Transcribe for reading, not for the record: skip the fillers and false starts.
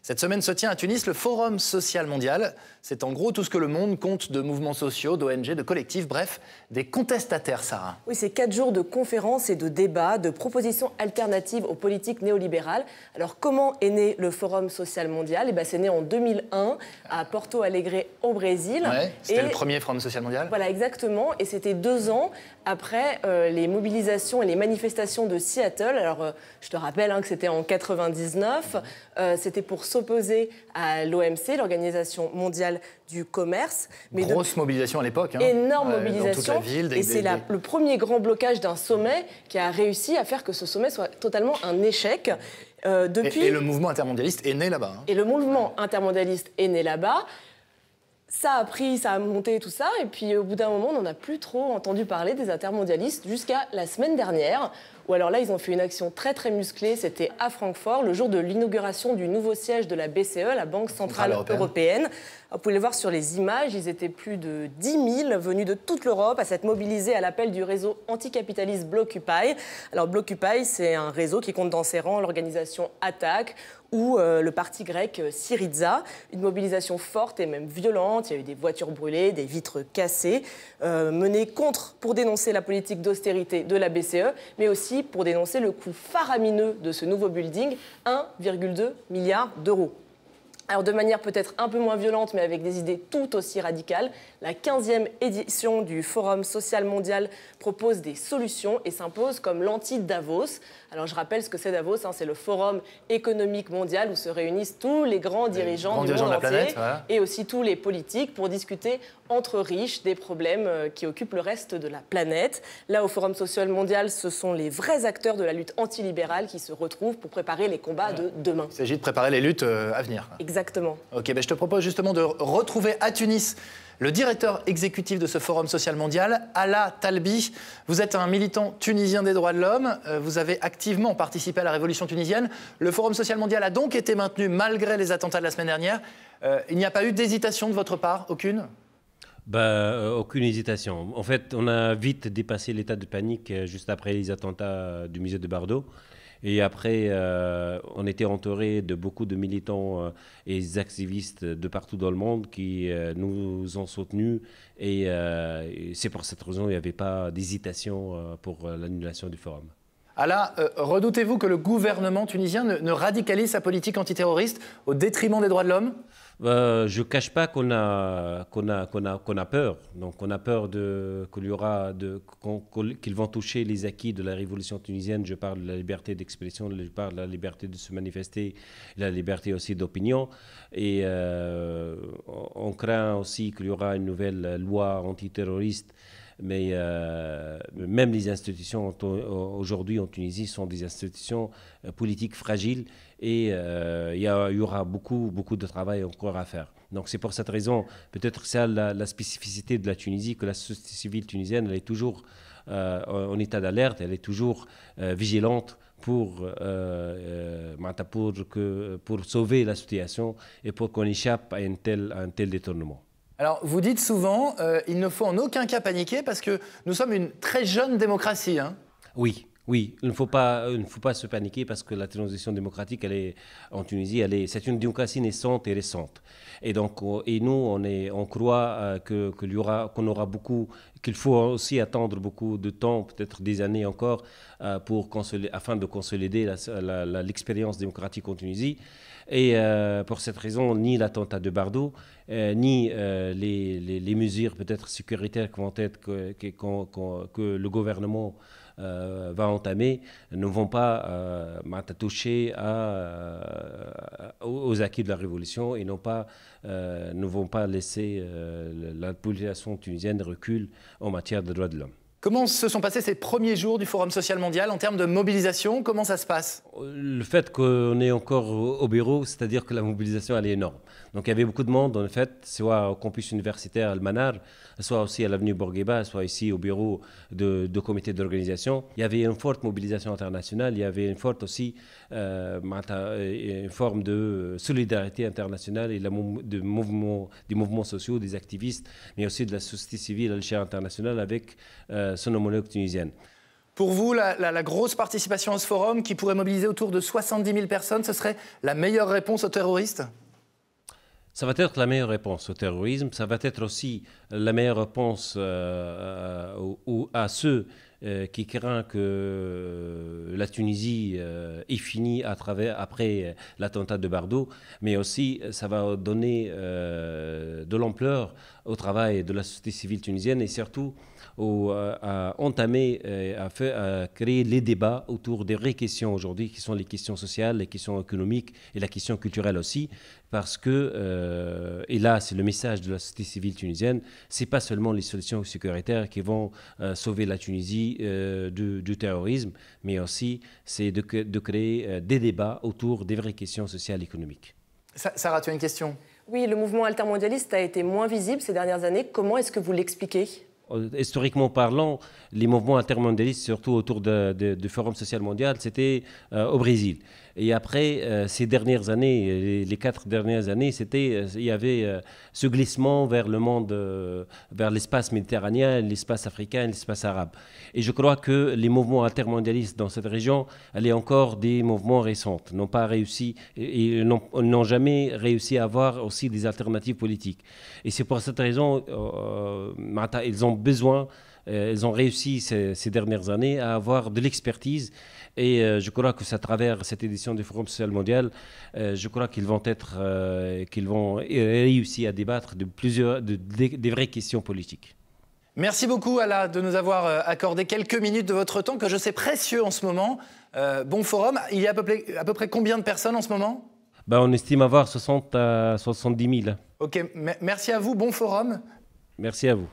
Cette semaine se tient à Tunis le Forum social mondial. C'est en gros tout ce que le monde compte de mouvements sociaux, d'ONG, de collectifs, bref, des contestataires, Sarah. Oui, c'est 4 jours de conférences et de débats, de propositions alternatives aux politiques néolibérales. Alors, comment est né le Forum social mondial ? C'est né en 2001 à Porto Alegre, au Brésil. Ouais, c'était le premier Forum social mondial. Voilà, exactement. Et c'était 2 ans après les mobilisations et les manifestations de Seattle. Alors, je te rappelle que c'était en 99. C'était pour s'opposer à l'OMC, l'Organisation mondiale du commerce. Mais grosse mobilisation à l'époque. Énorme mobilisation. Dans toute la ville. Et c'est le premier grand blocage d'un sommet qui a réussi à faire que ce sommet soit totalement un échec. Et le mouvement intermondialiste est né là-bas. Et le mouvement intermondialiste est né là-bas. Ça a pris, ça a monté, tout ça. Et puis, au bout d'un moment, on n'en a plus trop entendu parler des intermondialistes jusqu'à la semaine dernière, où alors là, ils ont fait une action très, très musclée. C'était à Francfort, le jour de l'inauguration du nouveau siège de la BCE, la Banque Centrale Européenne. Vous pouvez le voir sur les images, ils étaient plus de 10 000 venus de toute l'Europe à s'être mobilisés à l'appel du réseau anticapitaliste Blockupy. Alors Blockupy, c'est un réseau qui compte dans ses rangs l'organisation Attac ou le parti grec Syriza. Une mobilisation forte et même violente. Il y a eu des voitures brûlées, des vitres cassées, menée pour dénoncer la politique d'austérité de la BCE, mais aussi pour dénoncer le coût faramineux de ce nouveau building, 1,2 milliard d'euros. Alors de manière peut-être un peu moins violente, mais avec des idées tout aussi radicales, la 15e édition du Forum social mondial propose des solutions et s'impose comme l'anti-Davos. Alors je rappelle ce que c'est Davos, c'est le forum économique mondial où se réunissent tous les grands dirigeants du monde entier, planète, voilà. Et aussi tous les politiques pour discuter entre riches des problèmes qui occupent le reste de la planète. Là, au Forum social mondial, ce sont les vrais acteurs de la lutte antilibérale qui se retrouvent pour préparer les combats de demain. Il s'agit de préparer les luttes à venir. Exactement. Ok, je te propose justement de retrouver à Tunis le directeur exécutif de ce Forum social mondial, Alaa Talbi. Vous êtes un militant tunisien des droits de l'homme. Vous avez activement participé à la révolution tunisienne. Le Forum social mondial a donc été maintenu malgré les attentats de la semaine dernière. Il n'y a pas eu d'hésitation de votre part, aucune ? Aucune hésitation. En fait, on a vite dépassé l'état de panique juste après les attentats du musée de Bardo. Et après, on était entouré de beaucoup de militants et activistes de partout dans le monde qui nous ont soutenus. Et c'est pour cette raison qu'il n'y avait pas d'hésitation pour l'annulation du forum. Alaa, redoutez-vous que le gouvernement tunisien ne radicalise sa politique antiterroriste au détriment des droits de l'homme ? Je ne cache pas qu'on a peur. Donc on a peur qu'ils vont toucher les acquis de la révolution tunisienne. Je parle de la liberté d'expression, je parle de la liberté de se manifester, la liberté aussi d'opinion. Et on craint aussi qu'il y aura une nouvelle loi antiterroriste. Mais même les institutions aujourd'hui en Tunisie sont des institutions politiques fragiles et il y aura beaucoup de travail encore à faire. Donc c'est pour cette raison, peut-être ça la spécificité de la Tunisie, que la société civile tunisienne elle est toujours en état d'alerte, elle est toujours vigilante pour sauver la situation et pour qu'on échappe à un tel détournement. Alors, vous dites souvent, il ne faut en aucun cas paniquer parce que nous sommes une très jeune démocratie. Oui, il ne faut pas se paniquer parce que la transition démocratique, en Tunisie, c'est une démocratie naissante et récente. Et donc, nous, on croit qu'il faut aussi attendre beaucoup de temps, peut-être des années encore, afin de consolider l'expérience démocratique en Tunisie. Et pour cette raison, ni l'attentat de Bardo, ni les mesures peut-être sécuritaires que le gouvernement va entamer ne vont pas toucher aux acquis de la révolution et ne vont pas laisser la population tunisienne recule en matière de droits de l'homme. Comment se sont passés ces premiers jours du Forum social mondial en termes de mobilisation? Comment ça se passe? Le fait qu'on est encore au bureau, c'est-à-dire que la mobilisation elle est énorme. Donc il y avait beaucoup de monde en fait, soit au campus universitaire Al-Manar, soit aussi à l'avenue Bourguiba, soit ici au bureau de comité d'organisation. Il y avait une forte mobilisation internationale, il y avait une forte aussi une forme de solidarité internationale et des mouvements sociaux, des activistes, mais aussi de la société civile à l'échelle internationale avec son homologue tunisienne. Pour vous, la grosse participation à ce forum, qui pourrait mobiliser autour de 70 000 personnes, ce serait la meilleure réponse aux terroristes ? Ça va être la meilleure réponse au terrorisme. Ça va être aussi la meilleure réponse à ceux qui craignent que la Tunisie est finie après l'attentat de Bardo. Mais aussi, ça va donner de l'ampleur au travail de la société civile tunisienne et surtout à entamer, à créer les débats autour des vraies questions aujourd'hui, qui sont les questions sociales, les questions économiques et la question culturelle aussi. Parce que, et là c'est le message de la société civile tunisienne, ce n'est pas seulement les solutions sécuritaires qui vont sauver la Tunisie du terrorisme, mais aussi c'est de créer des débats autour des vraies questions sociales et économiques. Sarah, tu as une question ? Oui, le mouvement altermondialiste a été moins visible ces dernières années. Comment est-ce que vous l'expliquez ? Historiquement parlant, les mouvements altermondialistes, surtout autour du Forum social mondial, c'était au Brésil. Et après, ces dernières années, les 4 dernières années, il y avait ce glissement vers le monde, vers l'espace méditerranéen, l'espace africain, l'espace arabe. Et je crois que les mouvements altermondialistes dans cette région, elle est encore des mouvements récents, n'ont pas réussi et n'ont jamais réussi à avoir aussi des alternatives politiques. Et c'est pour cette raison, ils ont besoin, ils ont réussi ces dernières années à avoir de l'expertise. Et je crois que c'est à travers cette édition du Forum social mondial, je crois qu'ils vont réussir à débattre des vraies questions politiques. Merci beaucoup, Ala, de nous avoir accordé quelques minutes de votre temps, que je sais précieux en ce moment. Bon forum. Il y a à peu près combien de personnes en ce moment ? On estime avoir 60 à 70 000. Ok, merci à vous. Bon forum. Merci à vous.